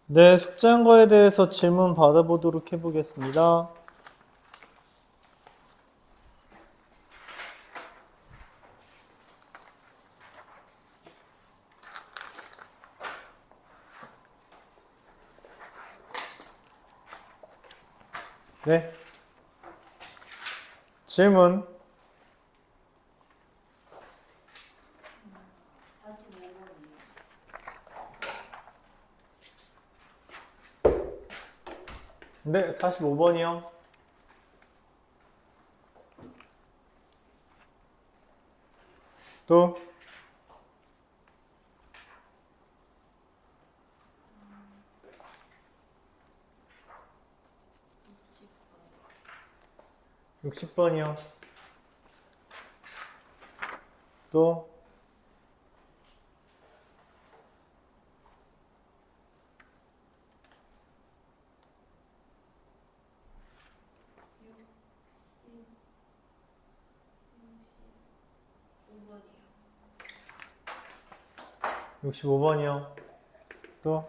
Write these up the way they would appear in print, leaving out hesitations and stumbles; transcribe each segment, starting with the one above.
네, 숙제한 거에 대해서 질문 받아보도록 해보겠습니다. 네. 질문. 45번이요. 네, 45번이요. 또 60번이요. 또 65번이요. 또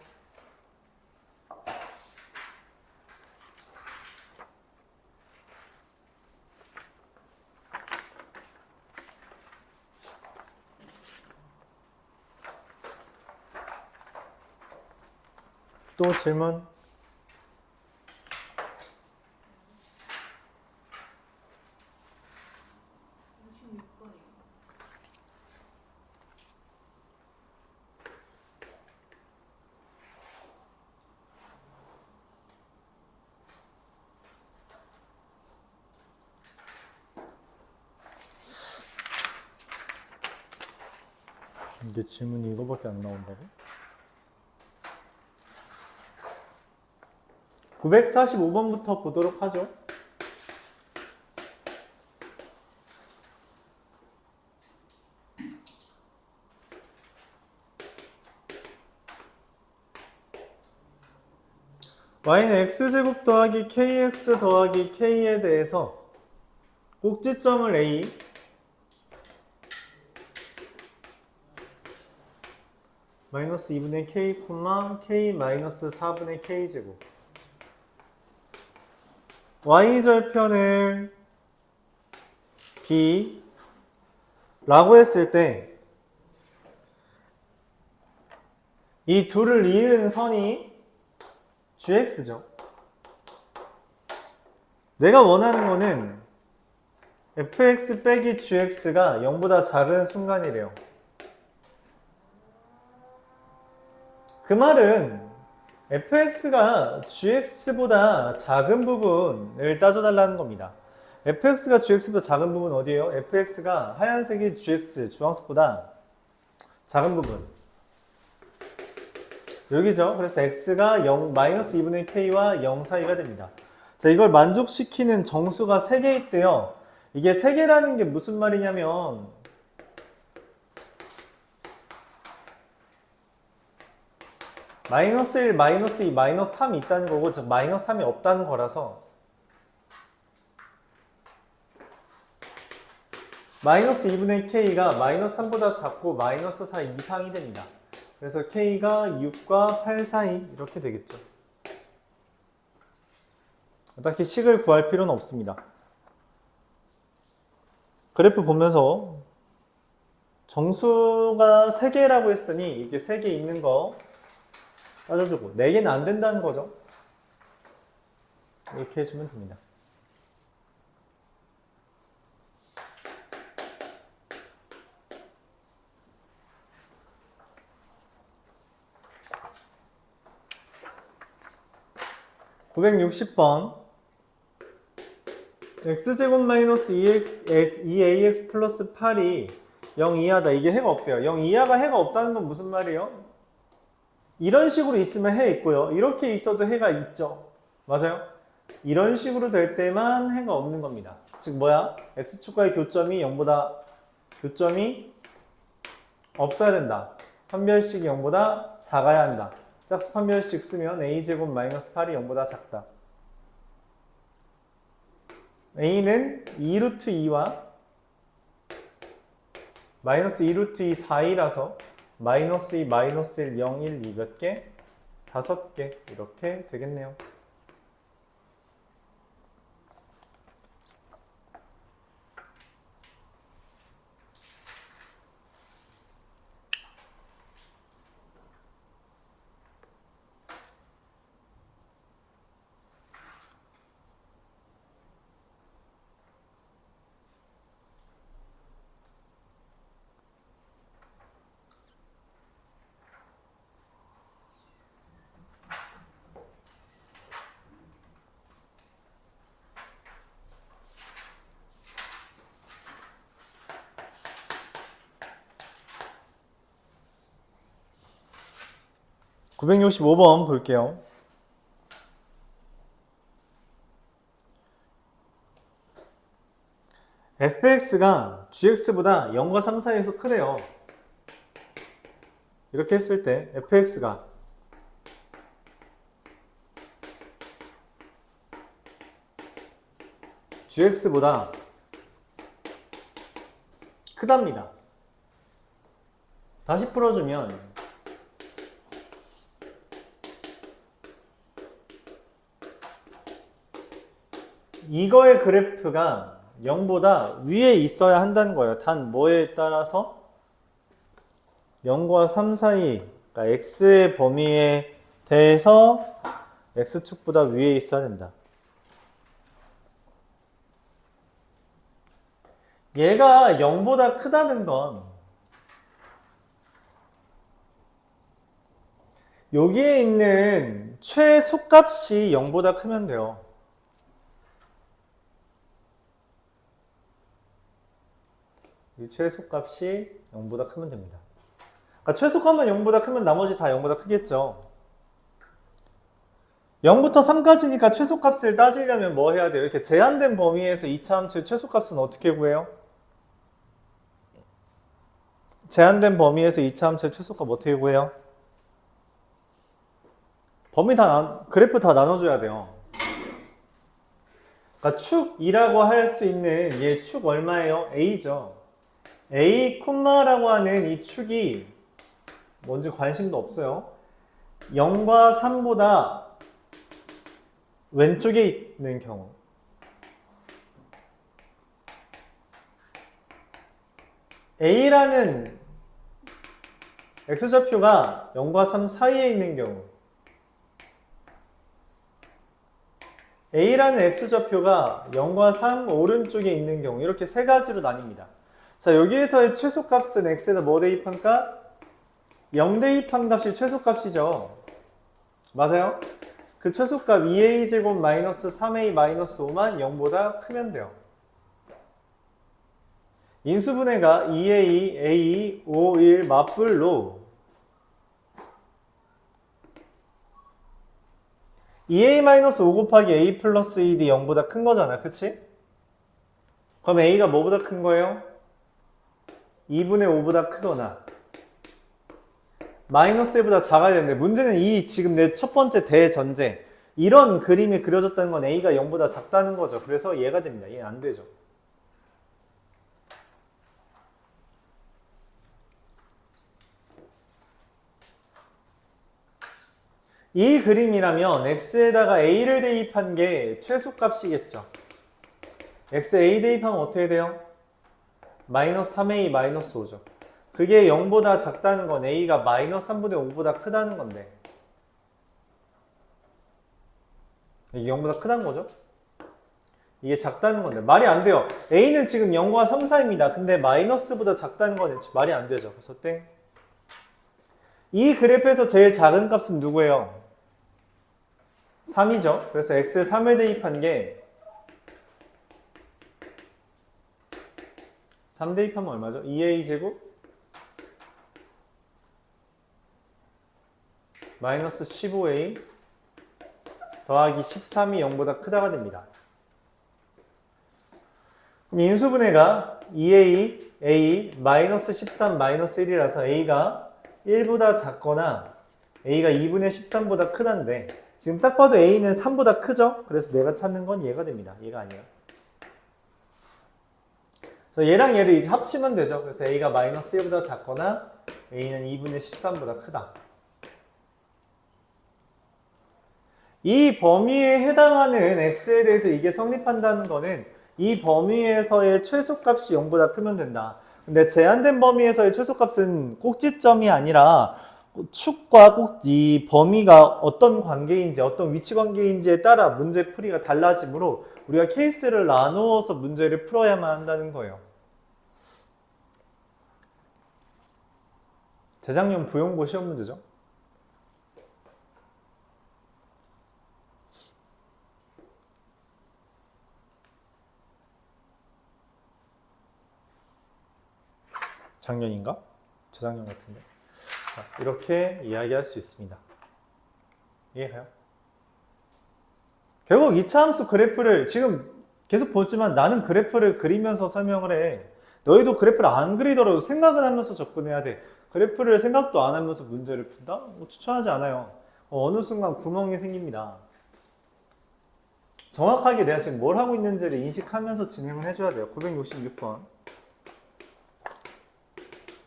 또 질문. 66번이요. 이게 질문이 이거밖에 안 나온다고? 945번부터 보도록 하죠. y는 x제곱 더하기 kx 더하기 k에 대해서 꼭지점을 a, 마이너스 2분의 k, k 마이너스 4분의 k제곱, y절편을 b 라고 했을 때 이 둘을 이은 선이 gx죠. 내가 원하는 거는 fx 빼기 gx가 0보다 작은 순간이래요. 그 말은 fx가 gx보다 작은 부분을 따져달라는 겁니다. fx가 gx보다 작은 부분 어디예요? fx가 하얀색이 gx, 주황색보다 작은 부분. 여기죠. 그래서 x가 0, 마이너스 2분의 k와 0 사이가 됩니다. 자, 이걸 만족시키는 정수가 3개 있대요. 이게 3개라는 게 무슨 말이냐면 마이너스 1, 마이너스 2, 마이너스 3이 있다는 거고, 즉 마이너스 3이 없다는 거라서 마이너스 2분의 k가 마이너스 3보다 작고 마이너스 4 이상이 됩니다. 그래서 k가 6과 8 사이 이렇게 되겠죠. 딱히 식을 구할 필요는 없습니다. 그래프 보면서 정수가 3개라고 했으니 이게 3개 있는 거 따져주고 4개는 안 된다는 거죠. 이렇게 해주면 됩니다. (960번) x제곱 마이너스 2ax 플러스 8이 0 이하다. 이게 해가 없대요. 0 이하가 해가 없다는 건 무슨 말이에요? 이런 식으로 있으면 해 있고요. 이렇게 있어도 해가 있죠. 맞아요? 이런 식으로 될 때만 해가 없는 겁니다. 즉 뭐야? x축과의 교점이 0보다 교점이 없어야 된다. 판별식이 0보다 작아야 한다. 짝수 판별식 쓰면 a제곱 마이너스 8이 0보다 작다. a는 2루트 2와 마이너스 2루트 2 사이라서 마이너스 2, 마이너스 1, 0, 1, 2 몇 개? 5개 이렇게 되겠네요. (965번) 볼게요. fx가 gx보다 0과 3 사이에서 크래요. 이렇게 했을 때 fx가 gx보다 크답니다. 다시 풀어주면 이거의 그래프가 0보다 위에 있어야 한다는 거예요. 단 뭐에 따라서? 0과 3 사이, 그러니까 x의 범위에 대해서 x축보다 위에 있어야 된다. 얘가 0보다 크다는 건 여기에 있는 최소값이 0보다 크면 돼요. 이 최소값이 0보다 크면 됩니다. 그러니까 최소값만 0보다 크면 나머지 다 0보다 크겠죠. 0부터 3까지니까 최소값을 따지려면 뭐 해야 돼요? 이렇게 제한된 범위에서 2차 함수의 최소값은 어떻게 구해요? 제한된 범위에서 2차 함수의 최소값 어떻게 구해요? 범위 그래프 다 나눠줘야 돼요. 그러니까 축이라고 할 수 있는 얘 축 얼마예요? a죠. a, 라고 하는 이 축이 뭔지 관심도 없어요. 0과 3보다 왼쪽에 있는 경우. a라는 x좌표가 0과 3 사이에 있는 경우. a라는 x좌표가 0과 3 오른쪽에 있는 경우. 이렇게 세 가지로 나뉩니다. 자, 여기에서의 최소값은 x에다 뭐 대입한 값? 0 대입한 값이 최소값이죠. 맞아요? 그 최소값 2a제곱 마이너스 3a 마이너스 5만 0보다 크면 돼요. 인수분해가 2a, a, 5, 1 맞불로 2a 마이너스 5 곱하기 a 플러스 2d 0보다 큰 거잖아. 그치? 그럼 a가 뭐보다 큰 거예요? 2분의 5보다 크거나 마이너스 1보다 작아야 되는데 문제는 이 지금 내 첫 번째 대전제 이런 그림이 그려졌다는 건 a가 0보다 작다는 거죠. 그래서 얘가 됩니다. 얘는 안 되죠. 이 그림이라면 x에다가 a를 대입한 게 최소값이겠죠. x a 대입하면 어떻게 돼요? 마이너스 3a 마이너스 5죠. 그게 0보다 작다는 건 a가 마이너스 3분의 5보다 크다는 건데 이게 0보다 크다는 거죠. 이게 작다는 건데 말이 안 돼요. a는 지금 0과 3 사이입니다. 근데 마이너스보다 작다는 건 말이 안 되죠. 그래서 땡. 이 그래프에서 제일 작은 값은 누구예요? 3이죠. 그래서 x에 3을 대입한 게 3 대입하면 얼마죠? 2a제곱 마이너스 15a 더하기 13이 0보다 크다가 됩니다. 그럼 인수분해가 2a, a, 마이너스 13, 마이너스 1이라서 a가 1보다 작거나 a가 2분의 13보다 크다는데 지금 딱 봐도 a는 3보다 크죠? 그래서 내가 찾는 건 얘가 됩니다. 얘가 아니에요. 그래서 얘랑 얘를 이제 합치면 되죠. 그래서 a가 마이너스 1보다 작거나 a는 2분의 13보다 크다. 이 범위에 해당하는 x에 대해서 이게 성립한다는 거는 이 범위에서의 최소값이 0보다 크면 된다. 근데 제한된 범위에서의 최소값은 꼭지점이 아니라 축과 이 범위가 어떤 관계인지 어떤 위치 관계인지에 따라 문제 풀이가 달라지므로 우리가 케이스를 나누어서 문제를 풀어야만 한다는 거예요. 재작년 부용고 시험 문제죠. 작년인가? 재작년 같은데. 자, 이렇게 이야기할 수 있습니다. 이해가요? 결국 2차 함수 그래프를 지금 계속 보지만 나는 그래프를 그리면서 설명을 해. 너희도 그래프를 안 그리더라도 생각은 하면서 접근해야 돼. 그래프를 생각도 안 하면서 문제를 푼다? 추천하지 않아요. 어느 순간 구멍이 생깁니다. 정확하게 내가 지금 뭘 하고 있는지를 인식하면서 진행을 해줘야 돼요. 966번.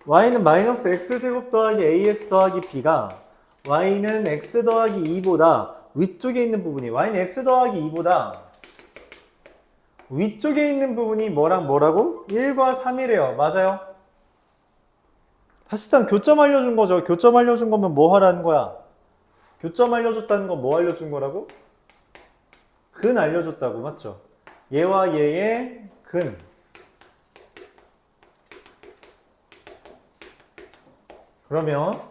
y는 마이너스 x제곱 더하기 ax 더하기 b가 y는 x 더하기 2보다 위쪽에 있는 부분이 y는 x 더하기 2보다 위쪽에 있는 부분이 뭐랑 뭐라고? 1과 3이래요. 맞아요? 사실상 교점 알려준 거죠. 교점 알려준 거면 뭐 하라는 거야? 교점 알려줬다는 건 뭐 알려준 거라고? 근 알려줬다고. 맞죠? 얘와 얘의 근. 그러면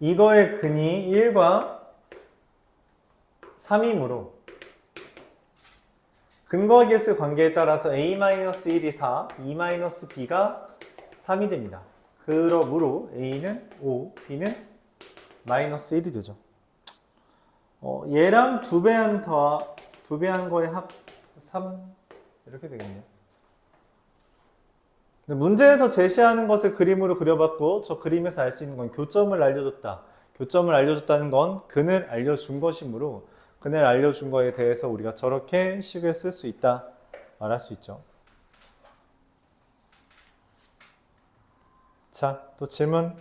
이거의 근이 1과 3이므로 근과 개수 관계에 따라서 a-1이 4, e-b가 3이 됩니다. 그러므로 a는 5, b는 마이너스 1이 되죠. 얘랑 두 배 한 거의 합 3 이렇게 되겠네요. 문제에서 제시하는 것을 그림으로 그려봤고 저 그림에서 알 수 있는 건 교점을 알려줬다. 교점을 알려줬다는 건 근을 알려준 것이므로 근을 알려준 거에 대해서 우리가 저렇게 식을 쓸 수 있다 말할 수 있죠. 자, 또 질문.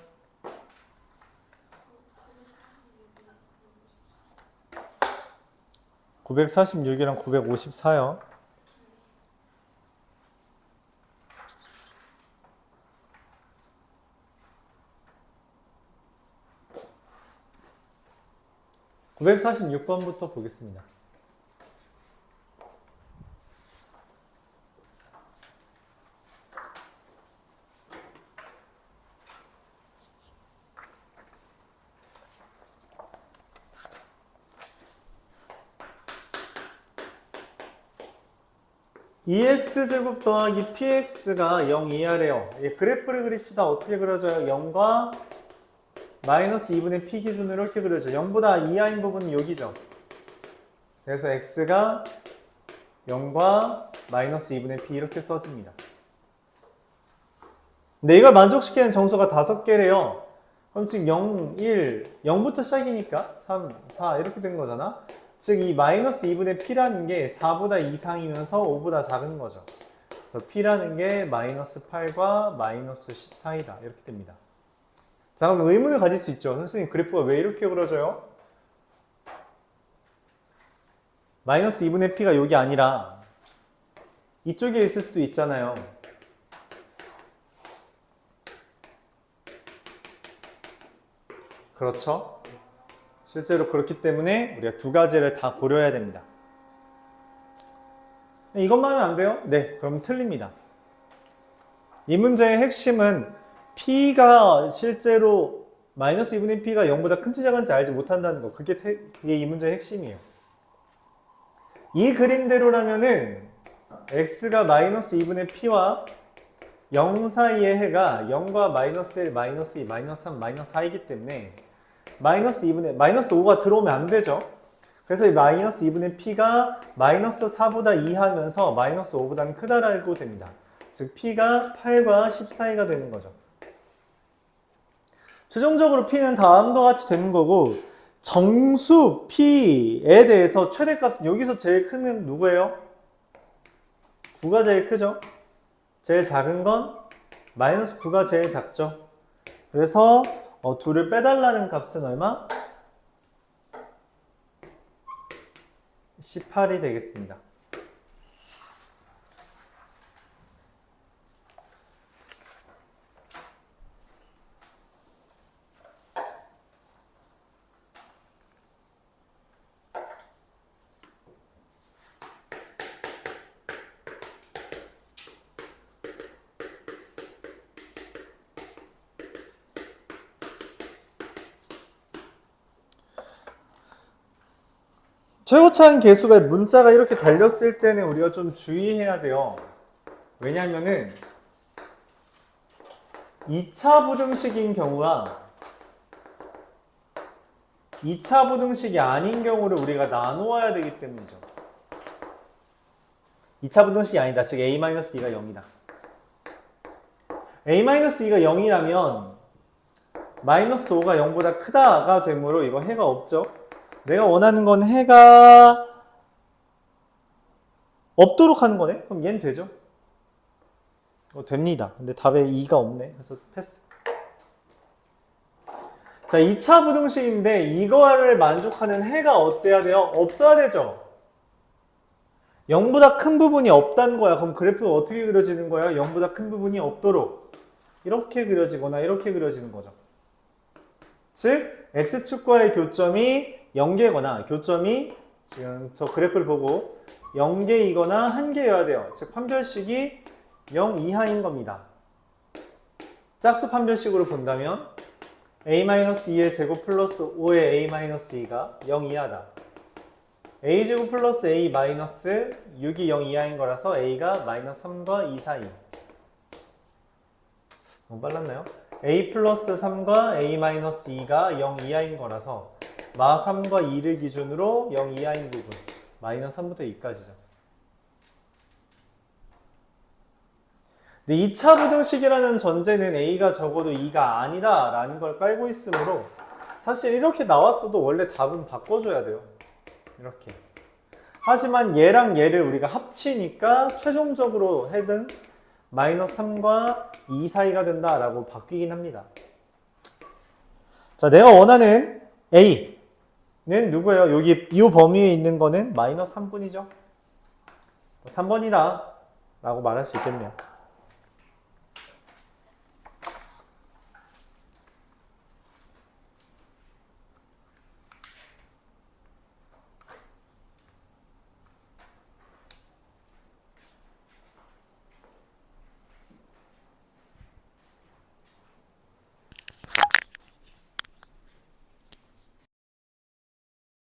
(946이랑) (954요) (946번부터) 보겠습니다. (2x제곱) 더하기 px가 0 이하래요. 그래프를 그립시다. 어떻게 그려져요? 0과 마이너스 2분의 p 기준으로 이렇게 그려져. 0보다 이하인 부분은 여기죠. 그래서 x가 0과 마이너스 2분의 p 이렇게 써집니다. 근데 이걸 만족시키는 정수가 5개래요. 그럼 지금 0, 1, 0부터 시작이니까 3, 4 이렇게 된 거잖아. 즉 이 마이너스 2분의 p라는 게 4보다 이상이면서 5보다 작은 거죠. 그래서 p라는 게 마이너스 8과 마이너스 14이다. 이렇게 됩니다. 자, 그럼 의문을 가질 수 있죠. 선생님, 그래프가 왜 이렇게 그려져요? 마이너스 2분의 p가 여기 아니라 이쪽에 있을 수도 있잖아요. 그렇죠? 실제로 그렇기 때문에 우리가 두 가지를 다 고려해야 됩니다. 이것만 하면 안 돼요? 네, 그럼 틀립니다. 이 문제의 핵심은 p가 실제로 마이너스 2분의 p가 0보다 큰지 작은지 알지 못한다는 거. 그게 이 문제의 핵심이에요. 이 그림대로라면은 x가 마이너스 2분의 p와 0 사이의 해가 0과 마이너스 1, 마이너스 2, 마이너스 3, 마이너스 4이기 때문에 마이너스 5가 들어오면 안 되죠. 그래서 이 마이너스 2분의 p가 마이너스 4보다 이하면서 마이너스 5보다는 크다라고 됩니다. 즉 p가 8과 10 사이가 되는 거죠. 최종적으로 p는 다음과 같이 되는 거고, 정수 p에 대해서 최대값은 여기서 제일 큰 누구예요? 9가 제일 크죠? 제일 작은 건 마이너스 9가 제일 작죠. 그래서 2를 빼달라는 값은 얼마? 18이 되겠습니다. 최고차항 계수가 문자가 이렇게 달렸을 때는 우리가 좀 주의해야 돼요. 왜냐하면은 2차 부등식인 경우와 2차 부등식이 아닌 경우를 우리가 나누어야 되기 때문이죠. 2차 부등식이 아니다. 즉 a-2가 0이다. a-2가 0이라면 마이너스 5가 0보다 크다가 되므로 이거 해가 없죠. 내가 원하는 건 해가 없도록 하는 거네? 그럼 얘는 되죠? 됩니다. 근데 답에 2가 없네. 그래서 패스. 자, 2차 부등식인데 이거를 만족하는 해가 어때야 돼요? 없어야 되죠? 0보다 큰 부분이 없다는 거야. 그럼 그래프가 어떻게 그려지는 거야? 0보다 큰 부분이 없도록 이렇게 그려지거나 이렇게 그려지는 거죠. 즉 x축과의 교점이 0개거나 교점이 지금 저 그래프를 보고 0개이거나 1개여야 돼요. 즉 판별식이 0 이하인 겁니다. 짝수 판별식으로 본다면 a-2의 제곱 플러스 5의 a-2가 0 이하다. a제곱 플러스 a 마이너스 6이 0 이하인 거라서 a가 마이너스 3과 2 사이. 너무 빨랐나요? a 플러스 3과 a 마이너스 2가 0 이하인 거라서 마 3과 2를 기준으로 0 이하인 부분 마이너스 3부터 2까지죠. 근데 2차 부등식이라는 전제는 a가 적어도 2가 아니다 라는 걸 깔고 있으므로 사실 이렇게 나왔어도 원래 답은 바꿔줘야 돼요. 이렇게. 하지만 얘랑 얘를 우리가 합치니까 최종적으로 해든 마이너스 3과 2 사이가 된다라고 바뀌긴 합니다. 자, 내가 원하는 A는 누구예요? 여기 이 범위에 있는 거는 마이너스 3분이죠. 3번이다 라고 말할 수 있겠네요.